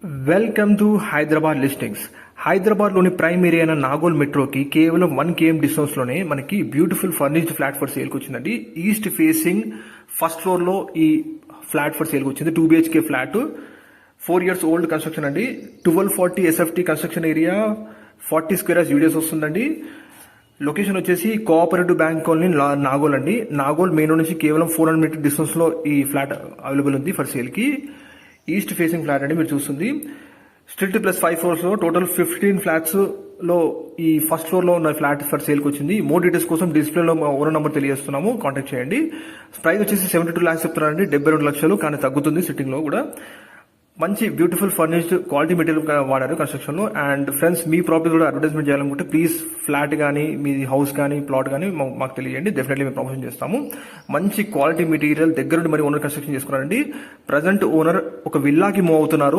Welcome to Hyderabad listings. హైదరాబాద్లోని prime area అయిన నాగోల్ మెట్రోకి కేవలం 1 km డిస్టెన్స్లోనే మనకి బ్యూటిఫుల్ ఫర్నిష్డ్ ఫ్లాట్ ఫర్ సేల్కి వచ్చిందండి. ఈస్ట్ ఫేసింగ్ ఫస్ట్ ఫ్లోర్లో ఈ ఫ్లాట్ ఫర్ సేల్కి వచ్చింది. 2 BHK flat, 4 years old construction అండి. 1240 SFT construction area, 40 square UDS వస్తుందండి. లొకేషన్ వచ్చేసి కోఆపరేటివ్ బ్యాంక్ కాలనీ నాగోల్ అండి. నాగోల్ మెయిన్ నుంచి కేవలం 400 meter డిస్టెన్స్లో ఈ ఫ్లాట్ అవైలబుల్ ఉంది ఫర్ సేల్కి. ఈస్ట్ ఫేసింగ్ ఫ్లాట్ అండి మీరు చూస్తుంది. స్ట్రిక్ట్ ప్లస్ 5 floors లో టోటల్ 15 ఫ్లాట్స్ లో ఈ ఫస్ట్ ఫ్లోర్ లో ఉన్న ఫ్లాట్ ఫర్ సేల్కి వచ్చింది. మోర్ డీటెయిల్స్ కోసం డిస్ప్లేలో ఓనర్ నెంబర్ తెలియజేస్తున్నాము, కాంటాక్ట్ చేయండి. ప్రైస్ వచ్చేసి 72 lakhs చెప్తున్నారండి, 72 లక్షలు, కానీ తగ్గుతుంది సిట్టింగ్ లో కూడా. మంచి బ్యూటిఫుల్ ఫర్నిష్డ్ క్వాలిటీ మెటీరియల్ వాడారు కన్స్ట్రక్షన్ లో. అండ్ ఫ్రెండ్స్, మీ ప్రాపర్టీ కూడా అడ్వర్టైజ్మెంట్ చేయాలనుకుంటే ప్లీజ్ ఫ్లాట్ కానీ మీ హౌస్ కానీ ప్లాట్ కానీ మాకు తెలియజేయండి. డెఫినెట్లీ మేము ప్రమోషన్ చేస్తాము. మంచి క్వాలిటీ మెటీరియల్ దగ్గర నుండి మరి ఓనర్ కన్స్ట్రక్షన్ చేసుకున్నారండి. ప్రజెంట్ ఓనర్ ఒక విల్లాకి మూవ్ అవుతున్నారు.